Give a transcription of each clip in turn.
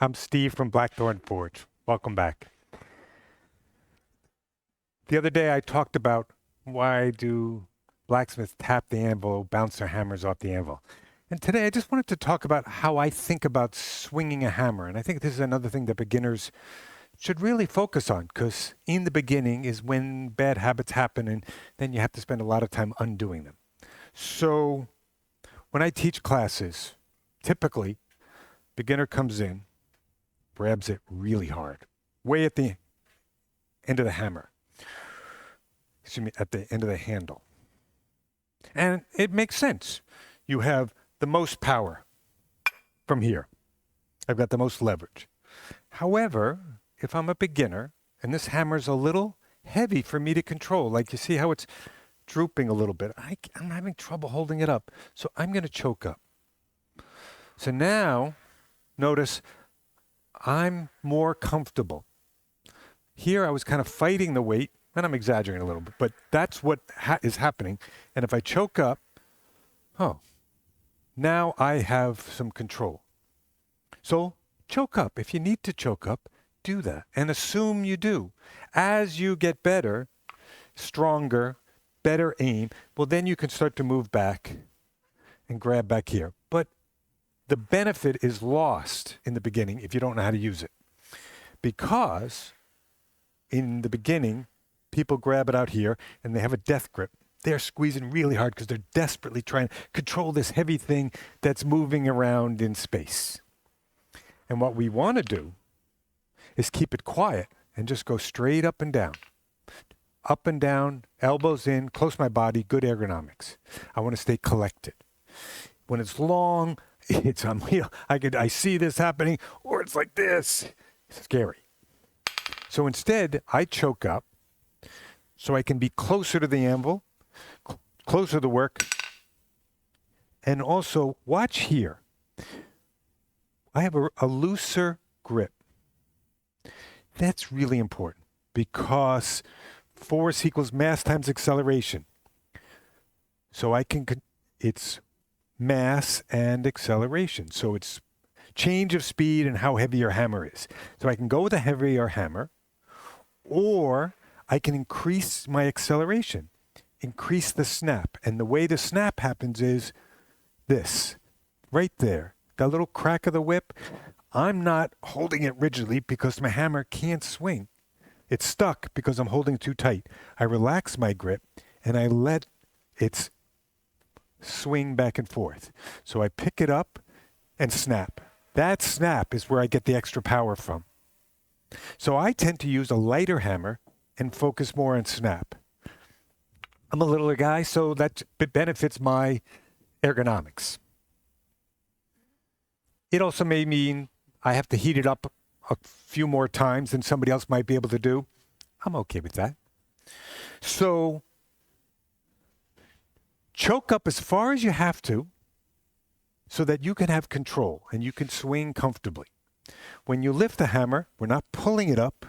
I'm Steve from Blackthorn Forge. Welcome back. The other day I talked about why do blacksmiths tap the anvil, bounce their hammers off the anvil. And today I just wanted to talk about how I think about swinging a hammer. And I think this is another thing that beginners should really focus on, because in the beginning is when bad habits happen, and then you have to spend a lot of time undoing them. So when I teach classes, typically beginner comes in, grabs it really hard, way at the end of the hammer. Excuse me, at the end of the handle. And it makes sense. You have the most power from here. I've got the most leverage. However, if I'm a beginner and this hammer's a little heavy for me to control, like you see how it's drooping a little bit, I'm having trouble holding it up. So I'm going to choke up. So now, notice I'm more comfortable. Here I was kind of fighting the weight, and I'm exaggerating a little bit, but that's what is happening. And if I choke up, now I have some control. So choke up. If you need to choke up, do that and assume you do. As you get better, stronger, better aim, well, then you can start to move back and grab back here. But the benefit is lost in the beginning if you don't know how to use it. Because in the beginning, people grab it out here and they have a death grip. They're squeezing really hard because they're desperately trying to control this heavy thing that's moving around in space. And what we want to do is keep it quiet and just go straight up and down. Up and down, elbows in, close my body, good ergonomics. I want to stay collected. When it's long, it's unreal. I see this happening, or it's like this. It's scary. So instead, I choke up so I can be closer to the anvil, closer to the work, and also watch here. I have a looser grip. That's really important because force equals mass times acceleration. So it's mass and acceleration. So it's change of speed and how heavy your hammer is. So I can go with a heavier hammer, or I can increase my acceleration, increase the snap. And the way the snap happens is this, right there. That little crack of the whip, I'm not holding it rigidly because my hammer can't swing. It's stuck because I'm holding it too tight. I relax my grip and I let it swing back and forth. So I pick it up and snap. That snap is where I get the extra power from. So I tend to use a lighter hammer and focus more on snap. I'm a littler guy, so that benefits my ergonomics. It also may mean I have to heat it up a few more times than somebody else might be able to do. I'm okay with that. So choke up as far as you have to so that you can have control and you can swing comfortably. When you lift the hammer, we're not pulling it up,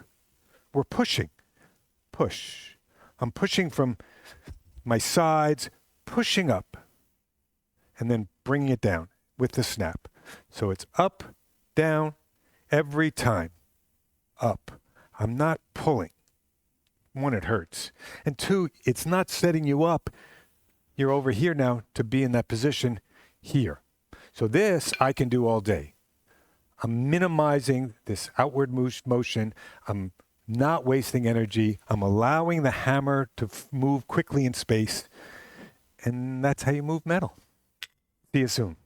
we're pushing. Push. I'm pushing from my sides, pushing up, and then bringing it down with the snap. So it's up, down, every time. Up. I'm not pulling. One, it hurts. And two, it's not setting you up. You're over here now to be in that position here. So this I can do all day. I'm minimizing this outward motion. I'm not wasting energy. I'm allowing the hammer to move quickly in space. And that's how you move metal. See you soon.